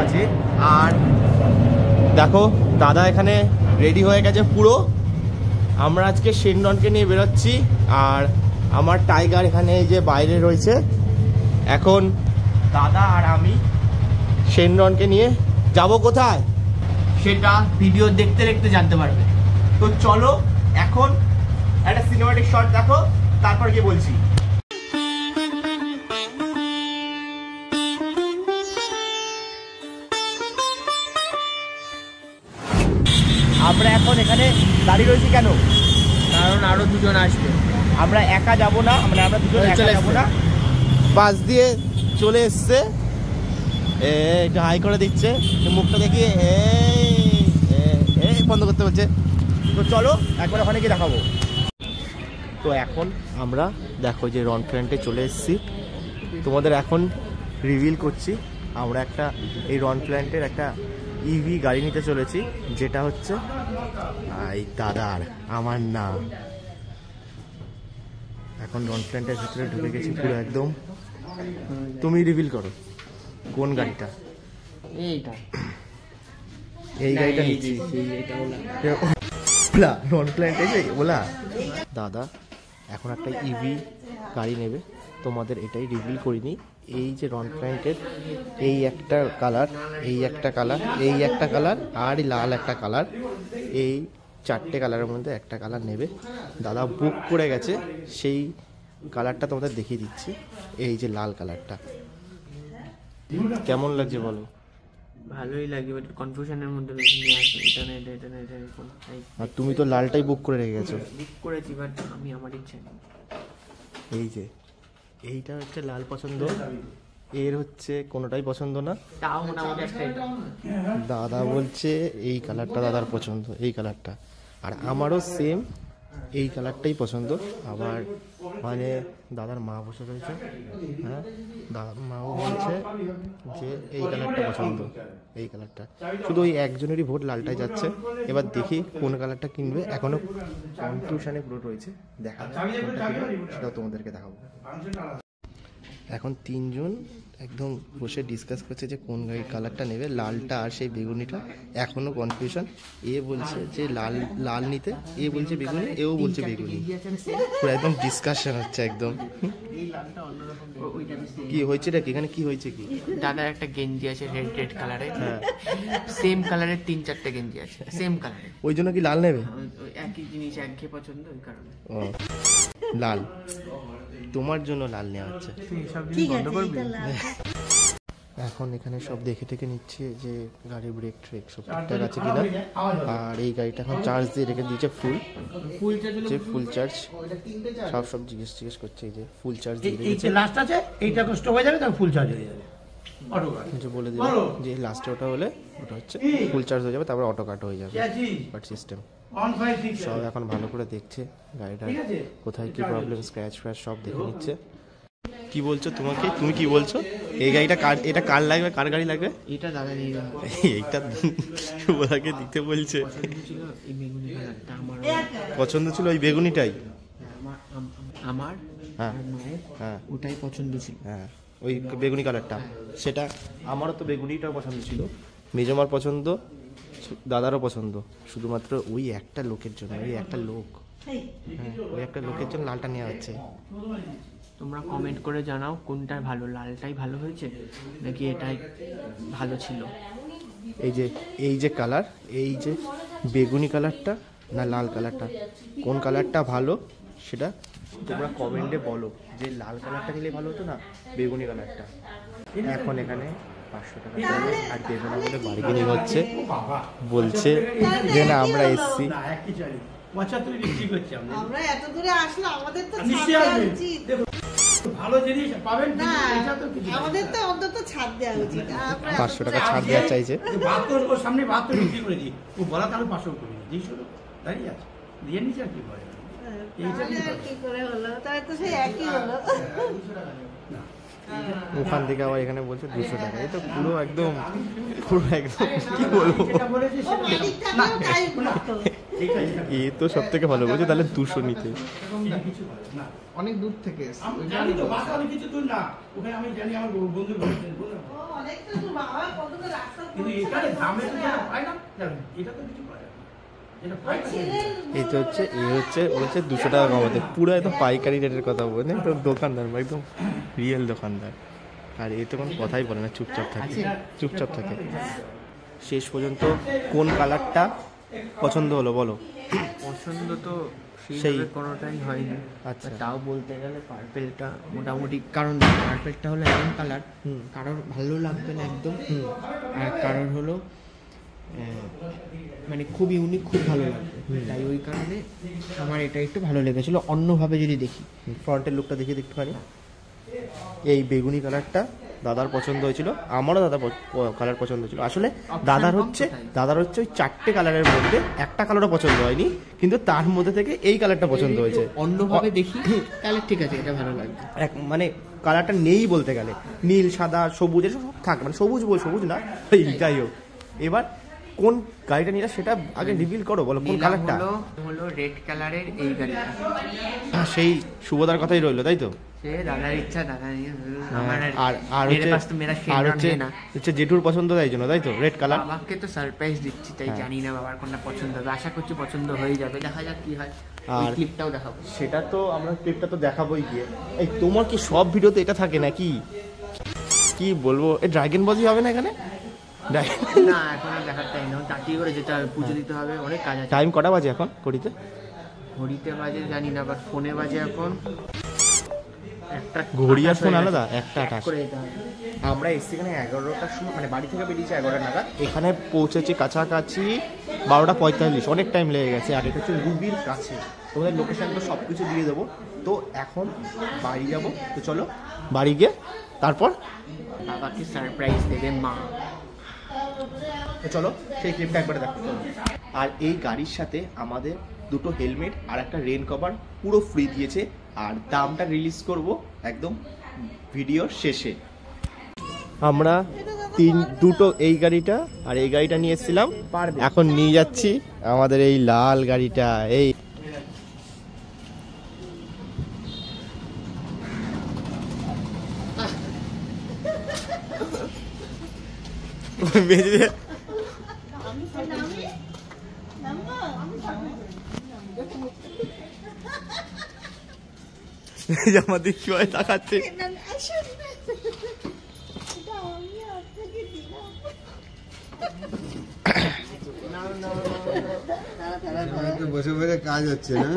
বাজে। আর দেখো দাদা এখানে রেডি হয়ে গেছে পুরো। আমরা আজকে শেনডনকে নিয়ে বেরোচ্ছি। আর আমার টাইগার এখানে এই যে বাইরে রয়েছে। এখন দাদা আর আমি শেনডনকে নিয়ে যাব কোথায় সেটা ভিডিও দেখতে দেখতে জানতে পারবে। তো চলো এখন একটা সিনেমাটিক শট দেখো, তারপর গিয়ে বলছি। আমরা এখন এখানে দাঁড়িয়ে রয়েছি কেন? কারণ আরো দুজন আসবে। আমরা একা যাব না, আমরা দুজন একা যাব না। বাস দিয়ে চলে এসছে, একটু হাই করে দিচ্ছে, মুখটা দেখিয়ে বন্ধ করতে বলছে। তো চলো একবার ওখানে গিয়ে দেখাবো। তো এখন আমরা দেখো যে রন ফ্রন্টে চলে এসেছি। তোমাদের এখন রিভিল করছি। আমরা একটা এই রন ফ্রন্টের একটা ইভি গাড়ি নিতে চলেছি, যেটা হচ্ছে এই দাদার, আমার না। এখন রন ফ্রন্টের ভিতরে ঢুকে গেছি পুরো একদম। তুমি রিভিল করো কোন গাড়িটা? এইটা, এই গাড়িটা নিচ্ছি। ওলা নন প্ল্যান্ট এসে ওলা দাদা এখন একটা ইভি গাড়ি নেবে। তোমাদের এটাই রিভিল করিনি। এই যে রন প্ল্যান্টের এই একটা কালার, এই একটা কালার, এই একটা কালার আর লাল একটা কালার, এই চারটে কালারের মধ্যে একটা কালার নেবে। দাদা বুক করে গেছে, সেই কালারটা তোমাদের দেখিয়ে দিচ্ছি। এই যে লাল কালারটা কেমন লাগছে বলো? ভালোই লাগবে, বাট কনফিউশনের মধ্যে নিয়ে আসে। এটা না এটা, এটা না এটা, এরকম। আর তুমি তো লালটাই বুক করে রেখে গেছো। বুক করেছি, বাট আমি আমার ইচ্ছা নেই। এই যে এইটা হচ্ছে লাল পছন্দ, এর হচ্ছে কোনোটাই পছন্দ না। তাও মনে আমাদের একটা দাদা বলছে এই কালারটা দাদার পছন্দ, এই কালারটা। আর আমারও সেম এই কালারটাই পছন্দ। আবার মানে দাদার মা বসে রয়েছে, হ্যাঁ দাদার মাও বলছে যে এই কালারটা পছন্দ, এই কালারটা। শুধু ওই একজনেরই ভোট লালটাই যাচ্ছে। এবার দেখি কোন কালারটা কিনবে, এখনো কনফিউশনে পুরো রয়েছে। দেখা সেটাও তোমাদেরকে দেখাবো। এখন তিনজন একদম বসে ডিসকাস করছে যে কোন গাড়ির কালারটা নেবে, লালটা আর সেই বেগুনিটা। এখনো কনফিউশন। এ বলছে যে লাল নিতে, এ বলছে বেগুনি, এও বলছে বেগুনি। পুরো একদম ডিসকাশন হচ্ছে একদম। কি হয়েছে রে? এখানে কি হয়েছে? কি দাদার একটা গেঞ্জি আছে রেড কালারের, হ্যাঁ সেম কালারের 3-4টে গেঞ্জি আছে সেম কালারের। ওই জন্য কি লাল নেবে? একই জিনিস একঘেয়ে পছন্দ, ওই কারণে। ও লাল, তোমার জন্য লাল নেওয়া হচ্ছে। বন্ধ করবি? এখন এখানে সব দেখে টেকে নিচ্ছে যে গাড়ির ব্রেক ট্রেক সব ঠিকঠাক আছে কিনা। আর এই গাড়িটা এখন চার্জ দিয়ে রেখে দিয়েছে, ফুল চার্জ। সব জিজ্ঞেস করছে এই যে ফুল চার্জ দিয়ে রেখেছে। লাস্ট আছে এইটা স্টপ হয়ে যাবে, তারপর ফুল চার্জ হয়ে যাবে। অটো কাট যে বলে দিল যে লাস্টে ওটা হলে ওটা হচ্ছে ফুল চার্জ হয়ে যাবে, তারপর অটো কাট হয়ে যাবে। বাট সিস্টেম সব এখন ভালো করে দেখছে গাড়িটা কোথায় কি প্রবলেম, স্ক্র্যাচ ফ্র্যাচ সব দেখে নিচ্ছে। কি বলছো তোমাকে? তুমি কি বলছো? এই গাড়িটা কার, এটা কার লাগবে, কার গাড়ি লাগবে? এটা দাদা নিয়ে যাবে। এইটা ওনাকে দিতে বলছে। এই বেগুনি কালারটা আমার পছন্দ ছিল, ওই বেগুনিটাই আমার হ্যাঁ মায়ের, হ্যাঁ ওটাই পছন্দ ছিল। হ্যাঁ ওই বেগুনি কালারটা, সেটা আমারও তো বেগুনিটাও পছন্দ ছিল। মেজমার পছন্দ, দাদারও পছন্দ। শুধুমাত্র ওই একটা লোকের জন্য, ওই একটা লোক, হ্যাঁ ওই একটা লোকের জন্য লালটা নেওয়া হচ্ছে। তোমরা কমেন্ট করে জানাও কোনটা ভালো, লালটাই ভালো হয়েছে নাকি এটাই ভালো ছিল। এই যে কালার, এই যে বেগুনি কালারটা না লাল কালারটা, কোন কালারটা ভালো সেটা তোমরা কমেন্টে বলো। যে লাল কালারটা নিলে ভালো হতো না বেগুনি কালারটা। এখন এখানে 500 টাকা আর দেবে না বলে বার্গেনিং হচ্ছে। বলছে যে না আমরা এসছি, আমরা এত দূরে আসলাম, আমাদের তো ভালো জিনিস পাবেন না, আমাদের তো অন্তত ছাড় দেওয়া উচিত। 500 টাকা ছাড় দেওয়া চাইছে। ওর সামনে 72 বিক্রি করে দিই, ও বলা তাহলে 500 করে দিই, শুধু দাঁড়িয়ে আছে দিয়ে নিচে আর কি করে এইটা কি করে হলো? তাই তো সেই একই হলো। ওখান থেকে আবার এখানে বলছে 200 টাকা। এই তো পুরো একদম কি বলবো, যেটা বলেছে ও মালিকটা আমারও তাই বলতো। এ তো সব থেকে ভালো বলছে, তাহলে 200 নিতে। কিছু করে না। অনেক দূর থেকে আমি জানি তো বাসা অনেক কিছু দূর না, ওখানে আমি জানি আমার বন্ধু বলেছেন বললাম। ও অনেকটা দূর, বাবা কতটা রাস্তা কিন্তু এখানে দামে তো যেটা পায় না, এটা তো কিছু পায় না। যেটা পায় না এই তো হচ্ছে বলছে 200 টাকা কমাতে, পুরো একদম পাইকারি রেটের কথা বলে তো দোকানদার, একদম রিয়েল দোকানদার। আর এ তো কোনো কথাই বলে না, চুপচাপ থাকে। শেষ পর্যন্ত কোন কালারটা পছন্দ হলো বলো? পছন্দ তো সেই- সেই কোনোটাই হয়নি। আচ্ছা। তাও বলতে গেলে পার্পেলটা মোটামুটি, কারণ পার্পেলটা হলো এমন কালার কারোর ভালো লাগবে না একদম, আর কারোর হলো মানে খুব ইউনিক, খুব ভালো লাগবে। তাই ওই কারণে আমার এটা একটু ভালো লেগেছিল। অন্যভাবে যদি দেখি, ফ্রন্টের লুকটা দেখিয়ে একটুখানি। এই বেগুনি কালারটা দাদার পছন্দ হয়েছিল, আমারও কালার পছন্দ হয়েছিল। আসলে দাদার হচ্ছে ওই 4টে কালারের মধ্যে একটা কালারও পছন্দ হয়নি, কিন্তু তার মধ্যে থেকে এই কালারটা পছন্দ হয়েছে। অন্যভাবে দেখি তাহলে ঠিক আছে, এটা ভালো লাগবে। মানে কালারটা নেই বলতে গেলে, নীল সাদা সবুজ এসব সব থাক, মানে সবুজ না যাই হোক। এবার কোন গাড়িটা নিলে সেটা আগে রিভিল করো, বলো কোন কালারটা হলো রেড কালারের এই গাড়িটা। সেই শুভদার কথাই রইলো, তাই তো? সে দাদার ইচ্ছা, দাদা নিয়ে আর হচ্ছে জেঠুর পছন্দ, তাই জন্য, তাই তো রেড কালার। বাবাকে তো সারপ্রাইজ দিচ্ছি, তাই জানি না বাবার কোনটা পছন্দ হবে। আশা করছি পছন্দ হয়ে যাবে, দেখা যাক কি হয়। আর ক্লিপটাও দেখাবো, সেটা তো আমরা ক্লিপটা তো দেখাবোই গিয়ে। এই তোমার কি সব ভিডিওতে এটা থাকে নাকি? কি বলবো, এই ড্রাগন বাজি হবে না এখানে? না এখন আর দেখার টাইম না, তাড়াতাড়ি করে যেতে হবে, পুজো দিতে হবে, অনেক কাজ আছে। টাইম কটা বাজে এখন ঘড়িতে? ঘড়িতে বাজে জানি না, বাট ফোনে বাজে এখন একটা। ঘড়ি আর ফোন আলাদা, 1:28 করে যেতে হবে। আমরা এসছি এখানে 11টার সময়, মানে বাড়ি থেকে বেরিয়েছি 11টা নাগাদ, এখানে পৌঁছেছি কাছাকাছি 12:45, অনেক টাইম লেগে গেছে। আর এটা হচ্ছে রুবির কাছে, তোমাদের লোকেশন তো সব কিছু দিয়ে দেবো। তো এখন বাড়ি যাব, তো চলো বাড়ি গিয়ে তারপর বাবাকে সারপ্রাইজ দেবে মা। তো চলো সেই ক্লিপটা একবারে দেখো। আর এই গাড়ির সাথে আমাদের 2টো হেলমেট আর একটা রেন কভার পুরো ফ্রি দিয়েছে, আর দামটা রিলিজ করব একদম ভিডিওর শেষে। আমরা দুটো এই গাড়িটা আর এই গাড়িটা নিয়ে এসেছিলাম, এখন নিয়ে যাচ্ছি আমাদের এই লাল গাড়িটা। এই বেঁচে আমাদের কি হয় তাকাচ্ছে। বসে বসে কাজ হচ্ছে না।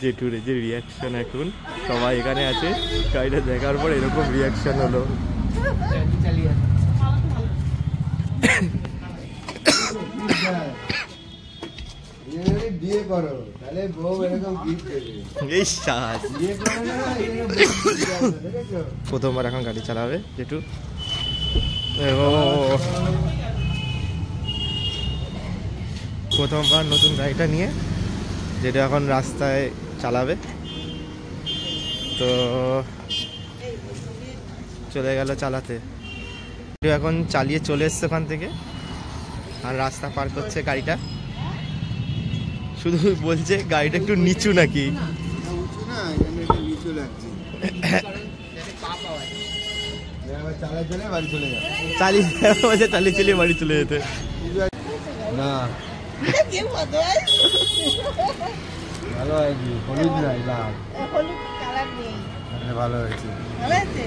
জেঠুরে যে রিয়াকশন, এখন সবাই এখানে আছে, গাড়িটা দেখার পর এরকম রিয়াকশন হলো। বিয়ে করো, তাহলে বউ এরকম গিফট দেবে। এই শ্বাস বিয়ে করো না, এরকম gift দেবে, দেখেছো? প্রথমবার এখন গাড়ি চালাবে জেঠু। প্রথমবার নতুন গাড়িটা নিয়ে যেটা এখন রাস্তায় চালাবে। তো চলে গেল চালাতে, এখন চালিয়ে চলে এসছে ওখান থেকে, আর রাস্তা পার করছে গাড়িটা। শুধু বলছে গাড়িটা একটু নিচু নাকি, উঁচু না, এখানে একটু নিচু লাগছে। এবার চালায় চলে বাড়ি চলে যাবে। চালিয়ে চলিয়ে বাড়ি চলে যেতে। না কে বদয় ভালো হয়েছে, হলুদ নাই লাল, হলুদ কালার নেই, ভালো হয়েছে। ভালো আছে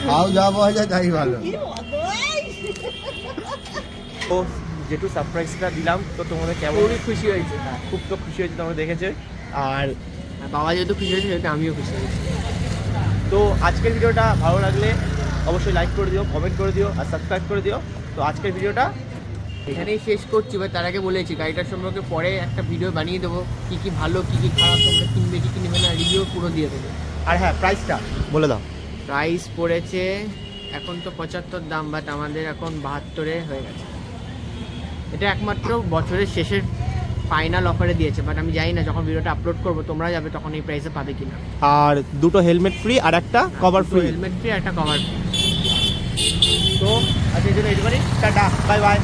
খাও যা পাওয়া যায় তাই ভালো। কি বদয়। তো যেটু সারপ্রাইজটা দিলাম, তো তোমাদের কেমন? খুবই খুশি হয়েছে, খুব তো খুশি হয়েছে, তোমরা দেখেছে। আর বাবা যেহেতু খুশি হয়েছে সেহেতু আমিও খুশি হয়েছি। তো আজকের ভিডিওটা ভালো লাগলে অবশ্যই লাইক করে দিও, কমেন্ট করে দিও, আর সাবস্ক্রাইব করে দিও। তো আজকের ভিডিওটা এখানেই শেষ করছি, বা তার আগে বলেছি গাড়িটার সম্পর্কে পরে একটা ভিডিও বানিয়ে দেবো, কী কী ভালো কী কী খারাপ, তোমরা কিনবে কি কিনবে না, রিভিউ পুরো দিয়ে দেবো। আর হ্যাঁ, প্রাইসটা বলে দাও। প্রাইস পড়েছে এখন তো 75 দাম, বাট আমাদের এখন 72-এ হয়ে গেছে। এটা একমাত্র বছরের শেষের ফাইনাল অফারে দিয়েছে, বাট আমি জানি না যখন ভিডিওটা আপলোড করবো তোমরা যাবে তখন এই প্রাইসে পাবে কিনা। আর দুটো হেলমেট ফ্রি আর একটা কভার ফ্রি। হেলমেট ফ্রি, একটা কভার ফ্রি। তো আচ্ছা এই জন্য এই টাটা, বাই বাই।